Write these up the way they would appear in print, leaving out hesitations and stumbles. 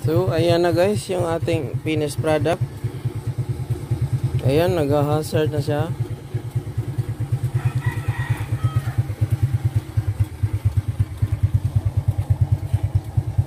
So ayan na guys yung ating finished product. Ayan, nag-hazard na siya.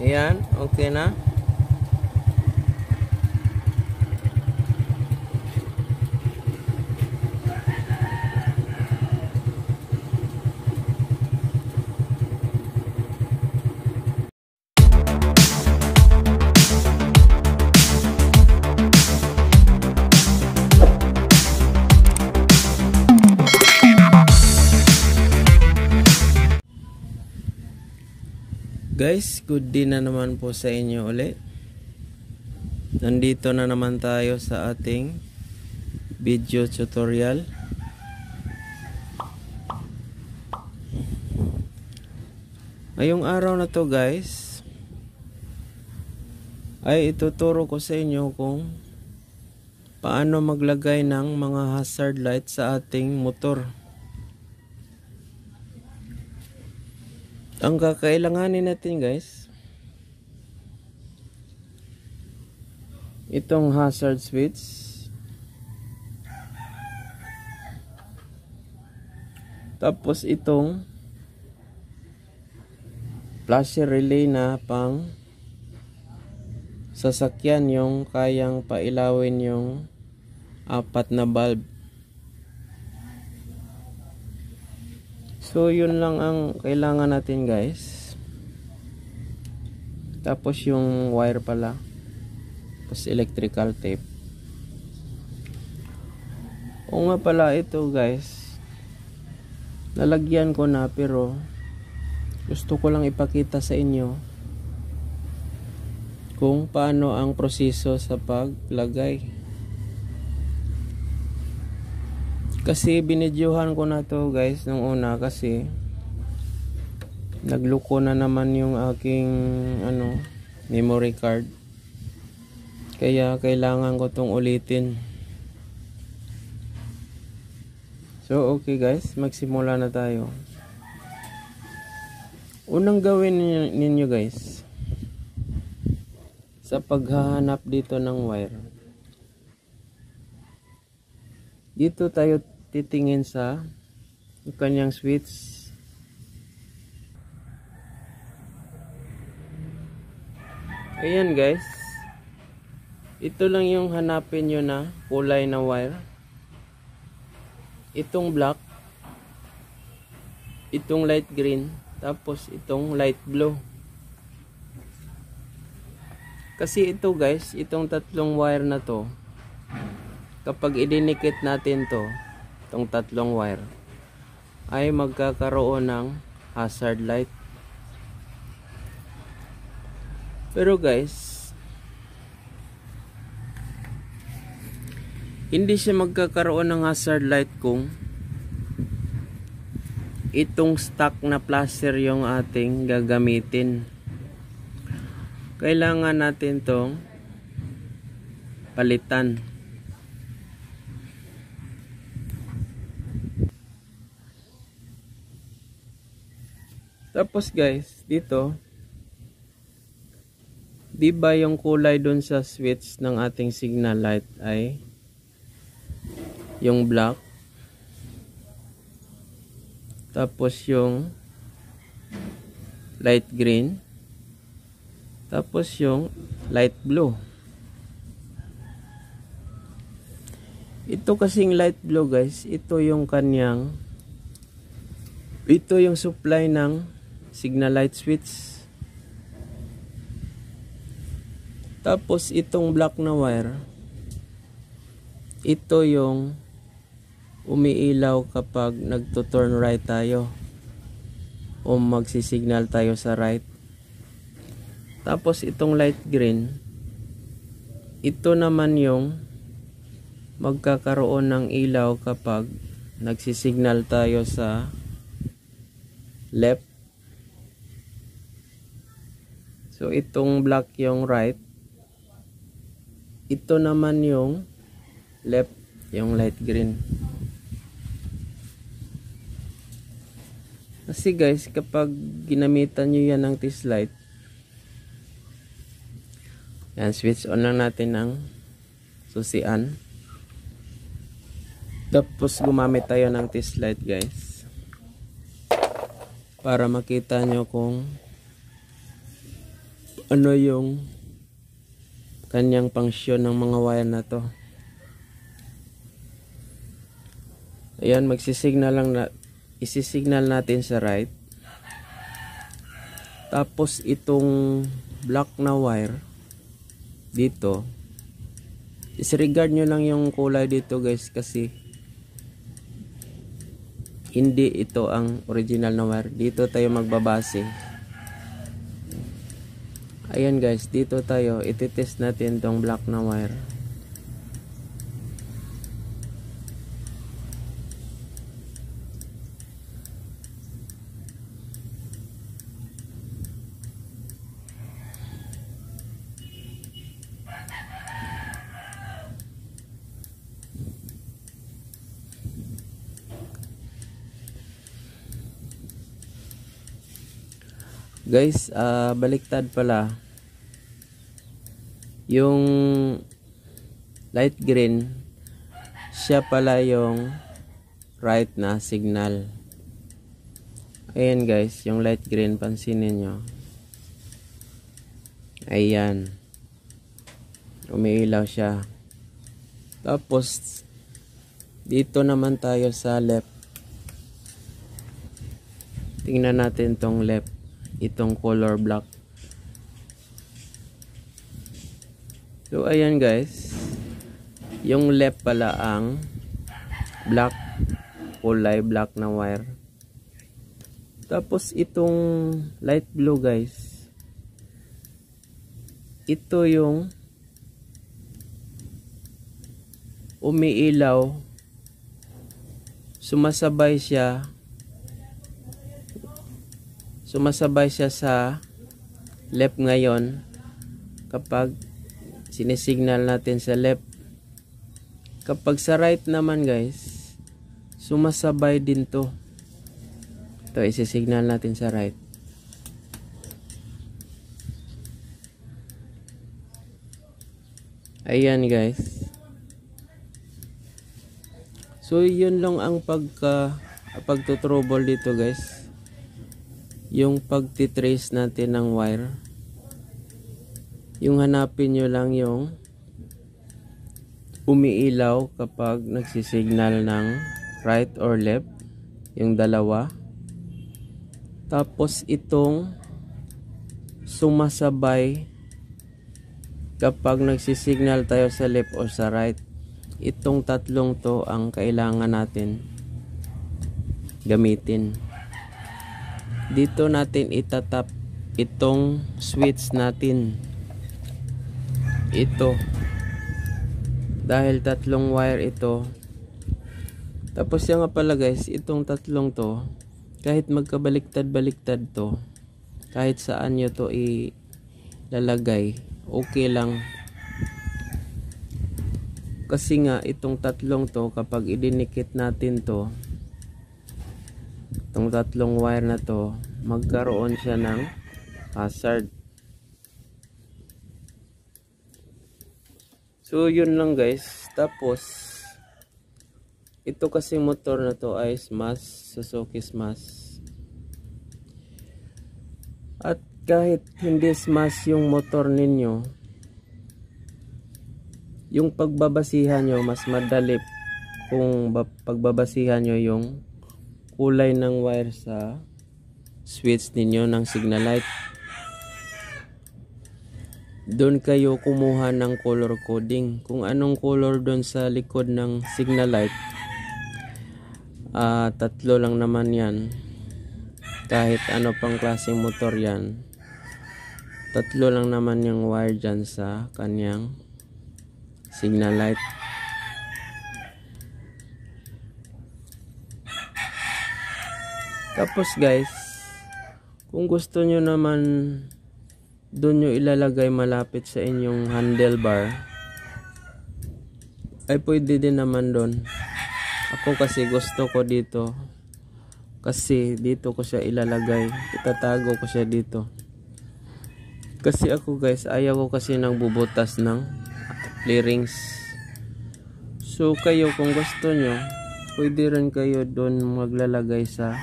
Ayan, okay na. Guys, good day na naman po sa inyo ulit. Nandito na naman tayo sa ating video tutorial. Ngayong araw na to guys, ay ituturo ko sa inyo kung paano maglagay ng mga hazard light sa ating motor. Ang kakailanganin natin guys, itong hazard switch, tapos itong flasher relay na pang sasakyan, yung kayang pailawin yung 4 na bulb. So yun lang ang kailangan natin guys. Tapos yung wire pala, tapos electrical tape. O nga pala, ito guys, nalagyan ko na, pero gusto ko lang ipakita sa inyo kung paano ang proseso sa paglagay. Kasi binidyohan ko na to guys nung una, kasi nagluko na naman yung aking memory card, kaya kailangan ko tong ulitin. So okay guys, magsimula na tayo. Unang gawin ninyo guys sa paghahanap dito ng wire, dito tayo titingin sa kanyang switch. Ayan guys, ito lang yung hanapin nyo na kulay na wire. Itong black, itong light green, tapos itong light blue. Kasi ito guys, itong tatlong wire na to, kapag idinikit natin to, itong tatlong wire, ay magkakaroon ng hazard light. Pero guys, hindi siya magkakaroon ng hazard light kung itong stock na plaster yung ating gagamitin. Kailangan natin tong palitan. Tapos guys, dito, di ba yung kulay dun sa switch ng ating signal light ay yung black, tapos yung light green, tapos yung light blue. Ito kasing light blue guys, ito yung supply ng signal light switch. Tapos itong black na wire, ito yung umiilaw kapag nagto-turn right tayo o magsisignal tayo sa right. Tapos itong light green, ito naman yung magkakaroon ng ilaw kapag nagsisignal tayo sa left. So itong black yung right, ito naman yung left, yung light green. Kasi guys, kapag ginamitan nyo yan ng test light, Yan, switch on lang natin ng susian. Tapos gumamit tayo ng test light guys, para makita nyo kung ano yung kanyang function ng mga wire na to. Ayan, magsisignal lang na, isisignal natin sa right. Tapos itong black na wire dito, disregard nyo lang yung kulay dito guys, kasi hindi ito ang original na wire. Dito tayo magbabase. Ayan guys, dito tayo ititest natin tong black na wire. Guys, baliktad pala. Yung light green, siya pala yung right na signal. Ayan guys, yung light green, pansinin nyo. Ayan. Umiilaw siya. Tapos, dito naman tayo sa left. Tingnan natin tong left. Itong color black. So ayan guys, yung left pala ang black, kulay black na wire. Tapos itong light blue guys, ito yung umiilaw, sumasabay siya sa left ngayon kapag sinisignal natin sa left. Kapag sa right naman guys, sumasabay din to. Ito, isisignal natin sa right. Ayan guys. So yun lang ang pagtutrouble dito guys. Yung pagtitrace natin ng wire, yung hanapin nyo lang yung umiilaw kapag nagsisignal ng right or left, yung dalawa. Tapos itong sumasabay kapag nagsisignal tayo sa left or sa right. Itong tatlong to ang kailangan natin gamitin. Dito natin itatap itong switch natin. Ito. Dahil tatlong wire ito. Tapos yan nga pala guys, itong tatlong to, kahit magkabaliktad-baliktad to, kahit saan nyo to ilalagay, okay lang. Kasi nga itong tatlong to, kapag idinikit natin to, itong tatlong wire na to, magkaroon siya ng hazard. So yun lang guys. Tapos ito kasi motor na to ay smash, Suzuki smash. At kahit hindi smash yung motor ninyo, yung pagbabasihan nyo mas madali kung pagbabasihan nyo yung kulay ng wire sa switch ninyo ng signal light. Doon kayo kumuha ng color coding. Kung anong color doon sa likod ng signal light, tatlo lang naman yan. Kahit ano pang klaseng motor yan, tatlo lang naman yung wire dyan sa kanyang signal light. Tapos guys, kung gusto nyo naman doon nyo ilalagay malapit sa inyong handlebar, ay pwede din naman doon. Ako kasi gusto ko dito, kasi dito ko siya ilalagay, itatago ko siya dito. Kasi ako guys, ayaw ko kasi nang bubutas ng clearings. So kayo kung gusto nyo, pwede rin kayo doon maglalagay sa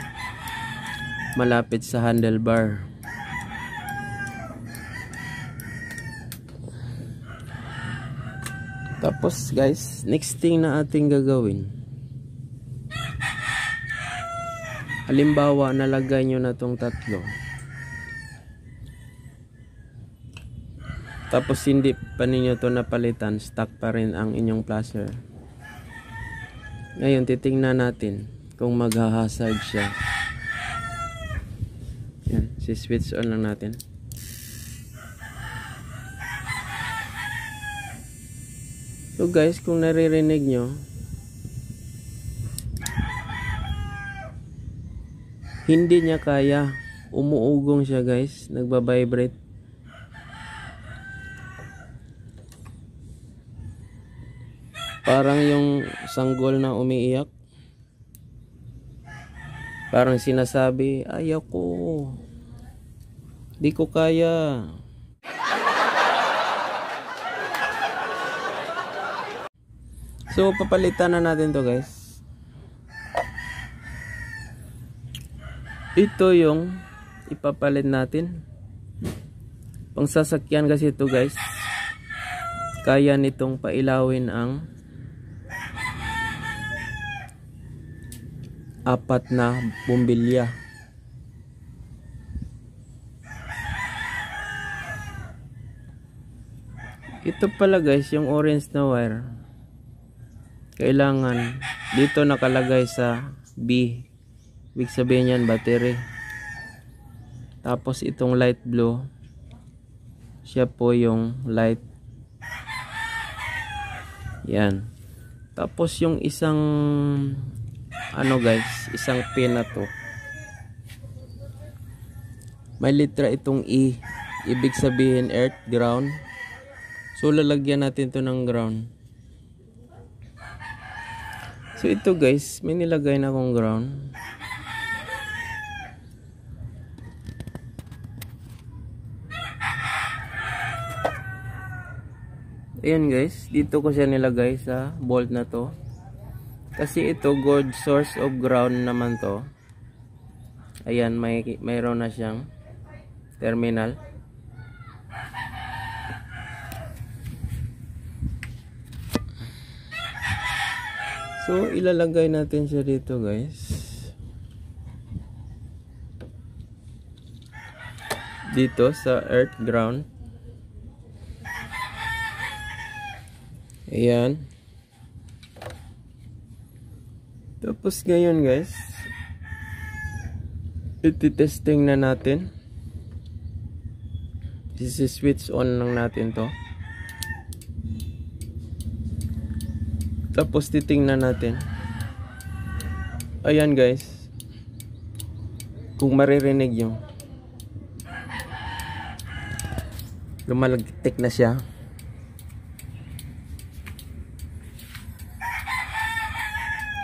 malapit sa handlebar. Tapos guys, next thing na ating gagawin, halimbawa nalagay nyo na tong tatlo, tapos hindi pa ninyo to napalitan, stuck pa rin ang inyong placer. Ngayon titingnan natin kung magha-hazard siya. Yan, si-switch on lang natin. So guys, kung naririnig nyo, hindi niya kaya, umuugong siya guys, nagbabibrate. Parang yung sanggol na umiiyak. Parang sinasabi, ayaw ko, di ko kaya. So papalitan na natin to guys. Ito yung ipapalit natin. Pang sasakyan kasi ito guys, kaya nitong pailawin ang 4 na bumbilya. Ito pala guys, yung orange na wire, kailangan dito nakalagay sa B. Ibig sabihin yan battery. Tapos itong light blue, siya po yung light. Yan. Tapos yung isang ano guys, isang pin na to, may litra itong E. Ibig sabihin earth, ground. So lalagyan natin to ng ground. So ito guys, may nilagay na akong ground. Ayan guys, dito ko siya nilagay sa bolt na to. Kasi ito good source of ground naman to. Ayan, mayroon na siyang terminal. So ilalagay natin siya dito guys. Dito sa earth ground. Ayan. Tapos ngayon guys, iti-testing na natin. Switch on lang natin to. Tapos titingnan natin. Ayan guys, kung maririnig yung lumalagtik na siya.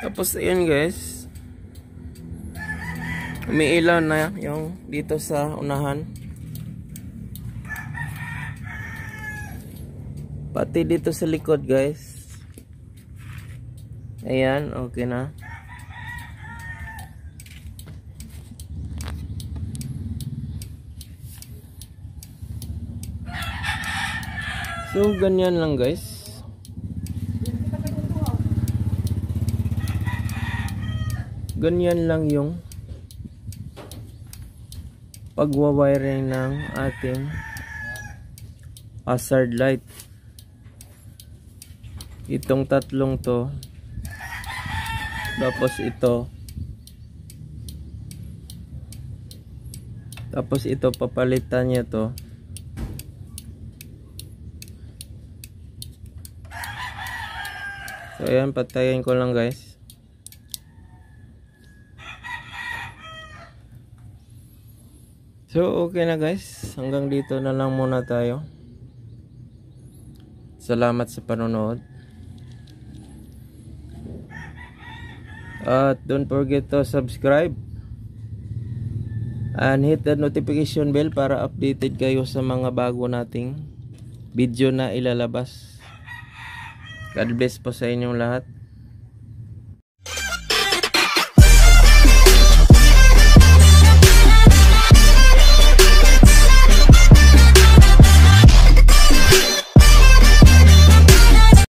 Tapos ayan guys, umiilaw na yung dito sa unahan, pati dito sa likod guys. Ayan, okay na. So ganyan lang guys. Ganyan lang yung pagwa-wiring ng ating hazard light. Itong tatlong to, tapos ito, tapos ito papalitan niya to. So ayan, patayin ko lang guys. So okay na guys, hanggang dito na lang muna tayo. Salamat sa panonood. At don't forget to subscribe And hit the notification bell para updated kayo sa mga bago nating video na ilalabas. God bless po sa inyong lahat.